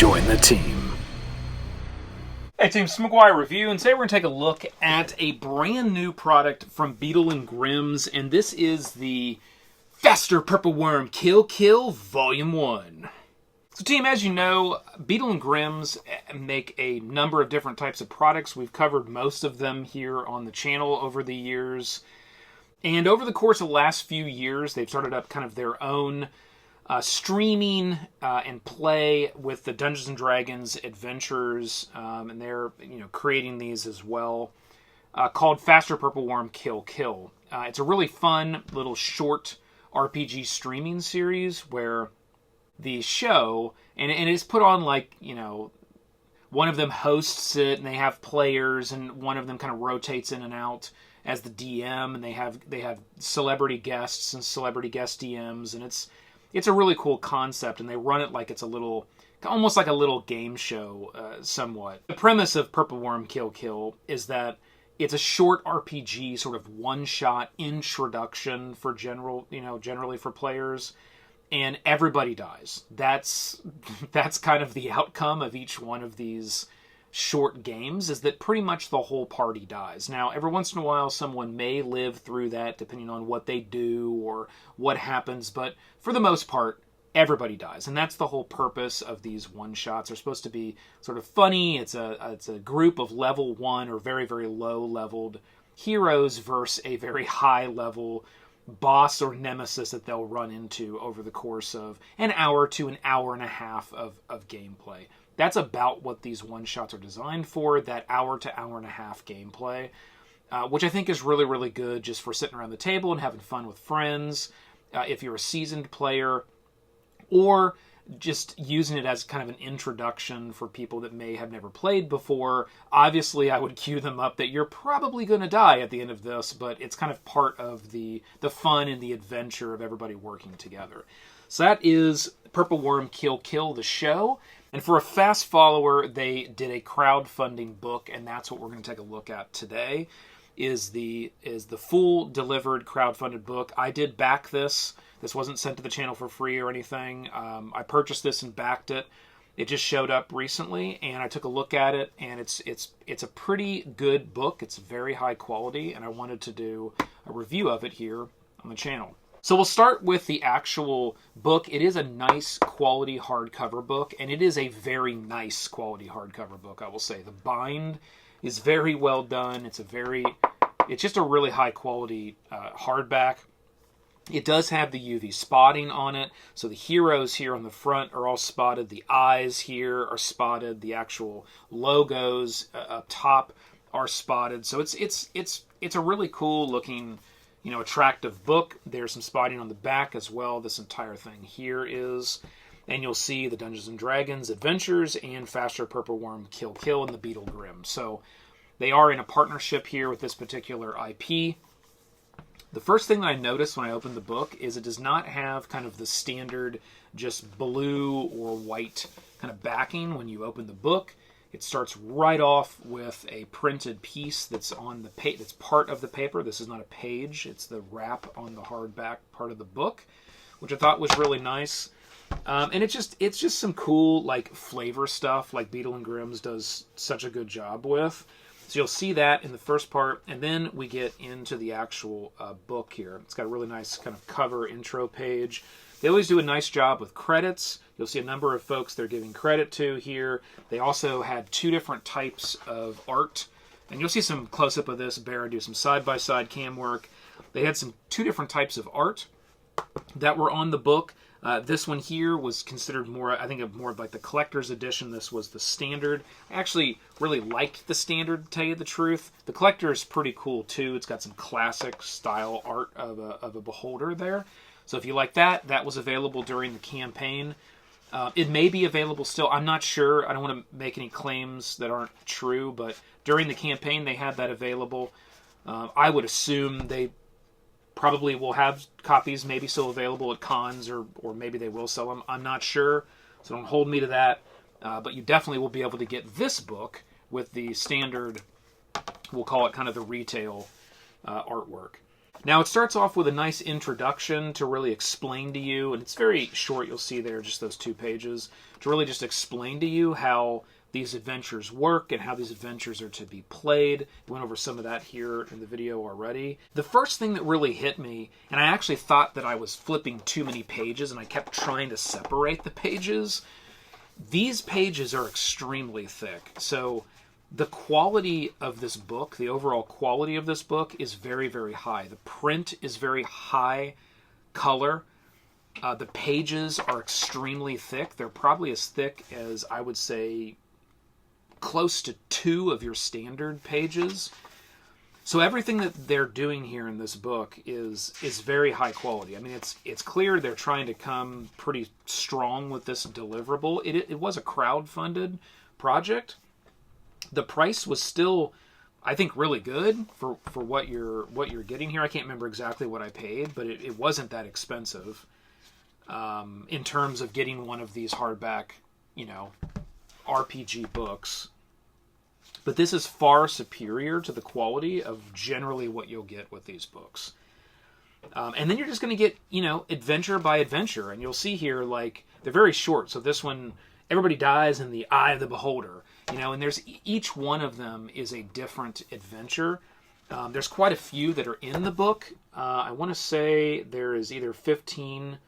Join the team. Hey, theMCGuiRE Review, and today we're going to take a look at a brand new product from Beadle and Grimm's, and this is the Faster Purple Worm Kill Volume 1. So team, as you know, Beadle and Grimm's make a number of different types of products. We've covered most of them here on the channel over the years. And over the course of the last few years, they've started up kind of their own streaming and play with the Dungeons & Dragons adventures, and they're creating these as well, called Faster Purple Worm Kill. It's a really fun little short RPG streaming series where the show, and it's put on like, one of them hosts it, and they have players, and one of them kind of rotates in and out as the DM, and they have celebrity guests and celebrity guest DMs, and it's a really cool concept, and they run it like it's almost like a little game show, somewhat. The premise of Purple Worm Kill is that it's a short RPG, sort of one-shot introduction for generally for players, and everybody dies. That's kind of the outcome of each one of these short games, is that pretty much the whole party dies. Now, every once in a while, someone may live through that, depending on what they do or what happens, but for the most part, everybody dies. And that's the whole purpose of these one-shots. They're supposed to be sort of funny. It's a group of level 1 or very, very low-leveled heroes versus a very high-level boss or nemesis that they'll run into over the course of an hour to an hour and a half of gameplay. That's about what these one-shots are designed for, that hour to hour and a half gameplay, which I think is really, really good just for sitting around the table and having fun with friends, if you're a seasoned player, or just using it as kind of an introduction for people that may have never played before. Obviously, I would cue them up that you're probably going to die at the end of this, but it's kind of part of the fun and the adventure of everybody working together. So that is Purple Worm Kill the show. And for a fast follower, they did a crowdfunding book, and that's what we're going to take a look at today, is the full delivered crowdfunded book. I did back this. This wasn't sent to the channel for free or anything. I purchased this and backed it. It just showed up recently, and I took a look at it, and it's a pretty good book. It's very high quality, and I wanted to do a review of it here on the channel. So we'll start with the actual book. It is a nice quality hardcover book, and it is a very nice quality hardcover book, I will say. The bind is very well done. It's just a really high quality hardback. It does have the UV spotting on it, so the heroes here on the front are all spotted. The eyes here are spotted. The actual logos up top are spotted. So it's a really cool looking, attractive book. There's some spotting on the back as well. This entire thing here is, and you'll see the Dungeons & Dragons Adventures and Faster Purple Worm Kill and the Beadle Grimm. So they are in a partnership here with this particular IP. The first thing that I noticed when I opened the book is it does not have kind of the standard just blue or white kind of backing when you open the book. It starts right off with a printed piece that's on the that's part of the paper. This is not a page. It's the wrap on the hardback part of the book, which I thought was really nice. And it's just some cool like flavor stuff like Beadle and Grimm's does such a good job with. So you'll see that in the first part, and then we get into the actual book here. It's got a really nice kind of cover intro page. They always do a nice job with credits. You'll see a number of folks they're giving credit to here. They also had 2 different types of art, and you'll see some close-up of this. Bear do some side-by-side cam work. They had 2 different types of art that were on the book. This one here was considered more, I think, more like the collector's edition. This was the standard. I actually really liked the standard, to tell you the truth. The collector is pretty cool, too. It's got some classic style art of a beholder there. So if you like that, that was available during the campaign. It may be available still. I'm not sure. I don't want to make any claims that aren't true, but during the campaign, they had that available. I would assume they probably will have copies maybe still available at cons, or maybe they will sell them. I'm not sure, so don't hold me to that. But you definitely will be able to get this book with the standard, we'll call it kind of the retail artwork. Now it starts off with a nice introduction to really explain to you, and it's very short, you'll see there, just those 2 pages, to really just explain to you how these adventures work and how these adventures are to be played. We went over some of that here in the video already. The first thing that really hit me, and I actually thought that I was flipping too many pages and I kept trying to separate the pages, these pages are extremely thick. So the quality of this book, the overall quality of this book is very, very high. The print is very high color. The pages are extremely thick. They're probably as thick as, I would say, close to 2 of your standard pages. So everything that they're doing here in this book is very high quality. I mean, it's clear they're trying to come pretty strong with this deliverable. It was a crowdfunded project. The price was still, I think, really good for what you're getting here. I can't remember exactly what I paid, but it wasn't that expensive in terms of getting one of these hardback, RPG books. But this is far superior to the quality of generally what you'll get with these books. And then you're just going to get, adventure by adventure. And you'll see here, like, they're very short. So this one, everybody dies in the eye of the beholder. And there's each one of them is a different adventure. There's quite a few that are in the book. I want to say there is either 15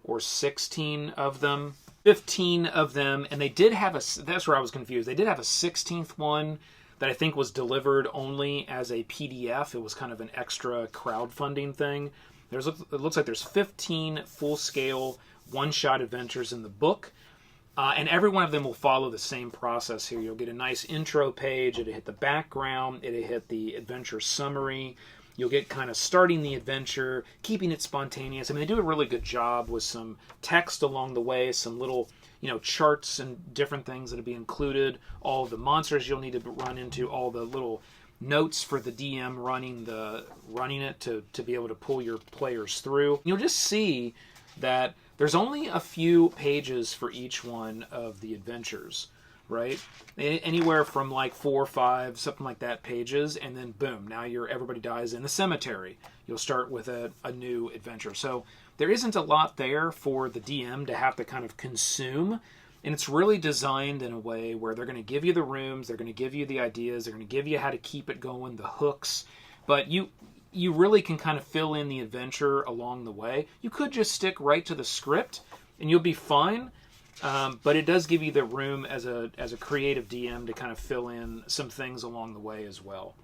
or 16 of them. 15 of them, and they did have that's where I was confused. They did have a 16th one that I think was delivered only as a PDF. It was kind of an extra crowdfunding thing. It looks like there's 15 full-scale one-shot adventures in the book. And every one of them will follow the same process here. You'll get a nice intro page. It'll hit the background. It'll hit the adventure summary. You'll get kind of starting the adventure, keeping it spontaneous. I mean, they do a really good job with some text along the way, some little, charts and different things that'll be included. All of the monsters you'll need to run into, all the little notes for the DM running it to be able to pull your players through. You'll just see that there's only a few pages for each one of the adventures, right? Anywhere from like 4 or 5, something like that, pages, and then boom, now everybody dies in the cemetery. You'll start with a new adventure. So there isn't a lot there for the DM to have to kind of consume, and it's really designed in a way where they're going to give you the rooms, they're going to give you the ideas, they're going to give you how to keep it going, the hooks, but you really can kind of fill in the adventure along the way. You could just stick right to the script and you'll be fine, but it does give you the room as a creative DM to kind of fill in some things along the way as well.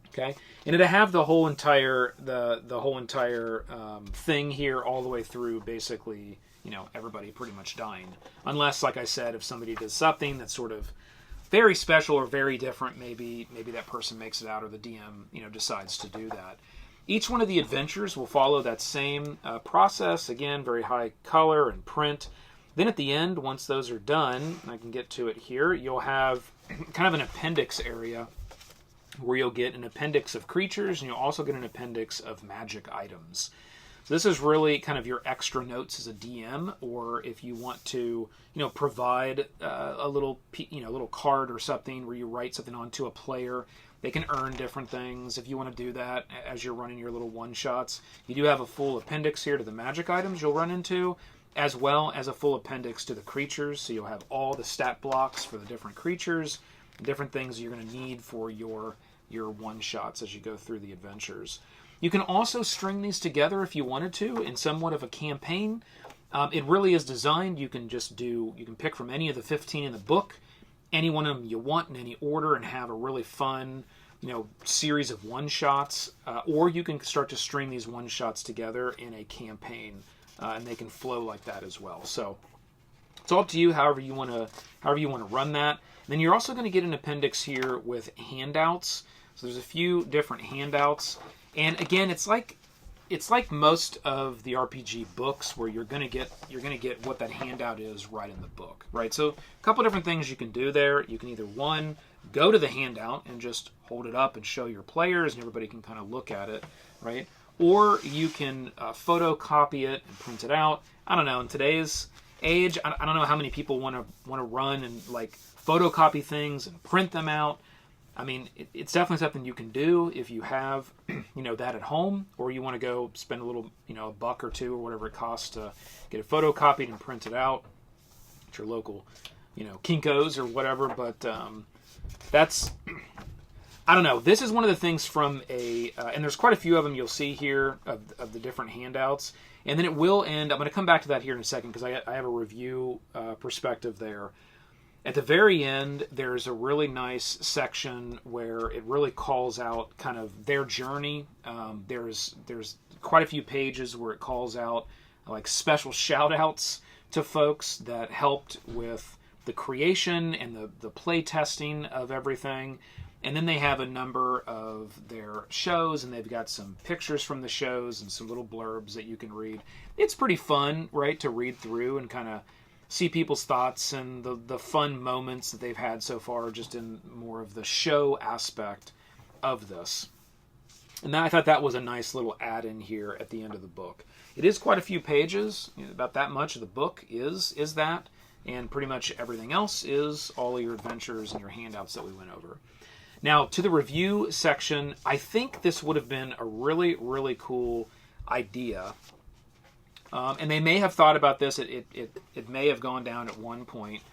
Okay, and it'll have the whole entire thing here all the way through, basically, everybody pretty much dying, unless, like I said, if somebody does something that's sort of very special or very different, maybe that person makes it out, or the DM, decides to do that. Each one of the adventures will follow that same process. Again, very high color and print. Then at the end, once those are done, I can get to it here, you'll have kind of an appendix area where you'll get an appendix of creatures, and you'll also get an appendix of magic items. So this is really kind of your extra notes as a DM, or if you want to, provide a little card or something where you write something onto a player. They can earn different things. If you want to do that as you're running your little one-shots, you do have a full appendix here to the magic items you'll run into, as well as a full appendix to the creatures. So you'll have all the stat blocks for the different creatures, different things you're going to need for your one-shots as you go through the adventures. You can also string these together if you wanted to in somewhat of a campaign. It really is designed, you can pick from any of the 15 in the book, any one of them you want in any order, and have a really fun, series of one-shots, or you can start to string these one-shots together in a campaign, and they can flow like that as well. So it's all up to you, however you want to run that. And then you're also going to get an appendix here with handouts. So there's a few different handouts, and again, it's like most of the RPG books where you're gonna get what that handout is right in the book, right? So a couple different things you can do there. You can either, one, go to the handout and just hold it up and show your players, and everybody can kind of look at it, right? Or you can photocopy it and print it out. I don't know. In today's age, I don't know how many people want to run and like photocopy things and print them out. I mean, it's definitely something you can do if you have, that at home, or you want to go spend a little, a buck or two or whatever it costs to get it photocopied and print it out at your local, Kinko's or whatever. But that's, I don't know. This is one of the things from and there's quite a few of them you'll see here of the different handouts. And then it will end, I'm going to come back to that here in a second because I have a review perspective there. At the very end, there's a really nice section where it really calls out kind of their journey. There's quite a few pages where it calls out like special shout outs to folks that helped with the creation and the play testing of everything. And then they have a number of their shows, and they've got some pictures from the shows and some little blurbs that you can read. It's pretty fun, right, to read through and kind of see people's thoughts and the fun moments that they've had so far just in more of the show aspect of this. And I thought that was a nice little add-in here at the end of the book. It is quite a few pages. About that much of the book is that. And pretty much everything else is all of your adventures and your handouts that we went over. Now, to the review section, I think this would have been a really, really cool idea. And they may have thought about this. It may have gone down at one point.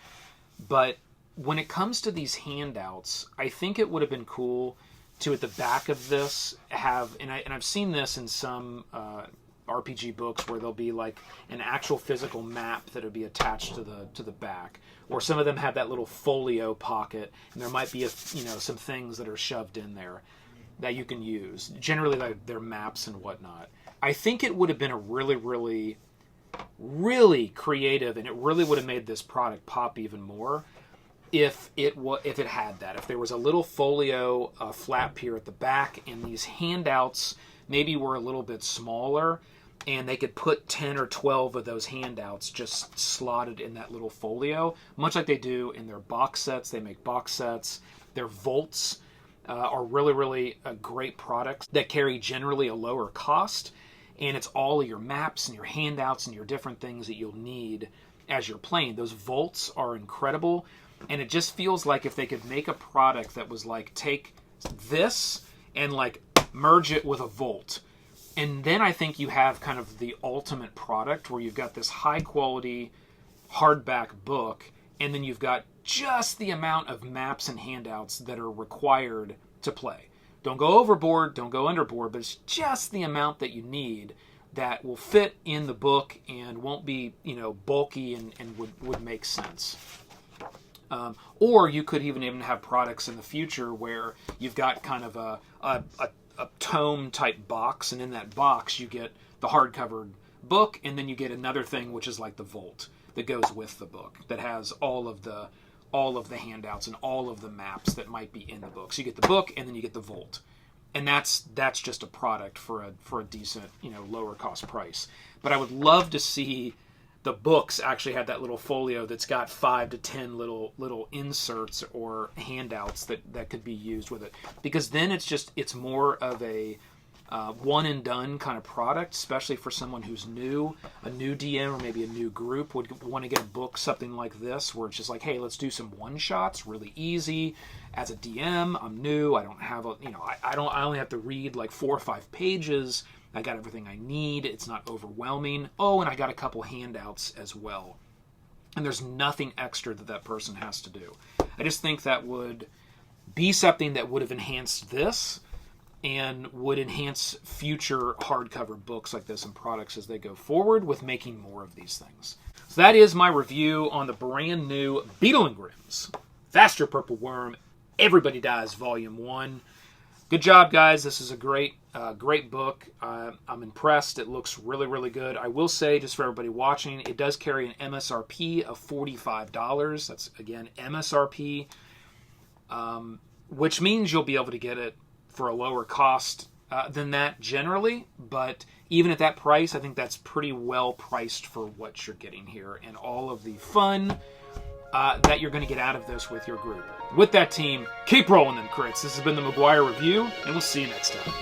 But when it comes to these handouts, I think it would have been cool to, at the back of this, have, and I've seen this in some RPG books where there'll be like an actual physical map that'll be attached to the back. Or some of them have that little folio pocket, and there might be some things that are shoved in there that you can use. Generally, they're maps and whatnot. I think it would have been a really, really, really creative, and it really would have made this product pop even more if it had that. If there was a little folio flap here at the back, and these handouts maybe were a little bit smaller, and they could put 10 or 12 of those handouts just slotted in that little folio, much like they do in their box sets. They make box sets. Their vaults are really, really great products that carry generally a lower cost. And it's all of your maps and your handouts and your different things that you'll need as you're playing. Those vaults are incredible. And it just feels like if they could make a product that was like, take this and like merge it with a vault. And then I think you have kind of the ultimate product where you've got this high quality hardback book, and then you've got just the amount of maps and handouts that are required to play. Don't go overboard, don't go underboard, but it's just the amount that you need that will fit in the book and won't be, bulky and would make sense. Or you could even have products in the future where you've got kind of a tome type box, and in that box you get the hardcover book, and then you get another thing which is like the vault that goes with the book that has all of the handouts and all of the maps that might be in the book. So you get the book and then you get the vault, and that's just a product for a decent lower cost price. But I would love to see the books actually have that little folio that's got 5 to 10 little inserts or handouts that could be used with it, because then it's more of a one and done kind of product, especially for someone who's new, a new DM or maybe a new group would want to get a book, something like this, where it's just like, hey, let's do some one shots, really easy. As a DM, I'm new. I don't have I only have to read like 4 or 5 pages. I got everything I need. It's not overwhelming. Oh, and I got a couple handouts as well. And there's nothing extra that person has to do. I just think that would be something that would have enhanced this and would enhance future hardcover books like this and products as they go forward with making more of these things. So that is my review on the brand new Beadle Grimm's Faster Purple Worm Everybody Dies Volume 1. Good job, guys. This is a great book. I'm impressed. It looks really, really good. I will say, just for everybody watching, it does carry an MSRP of $45. That's, again, MSRP, which means you'll be able to get it for a lower cost than that generally. But even at that price, I think that's pretty well priced for what you're getting here and all of the fun that you're going to get out of this with your group. With that, team, keep rolling them crits. This has been the McGuire Review, and we'll see you next time.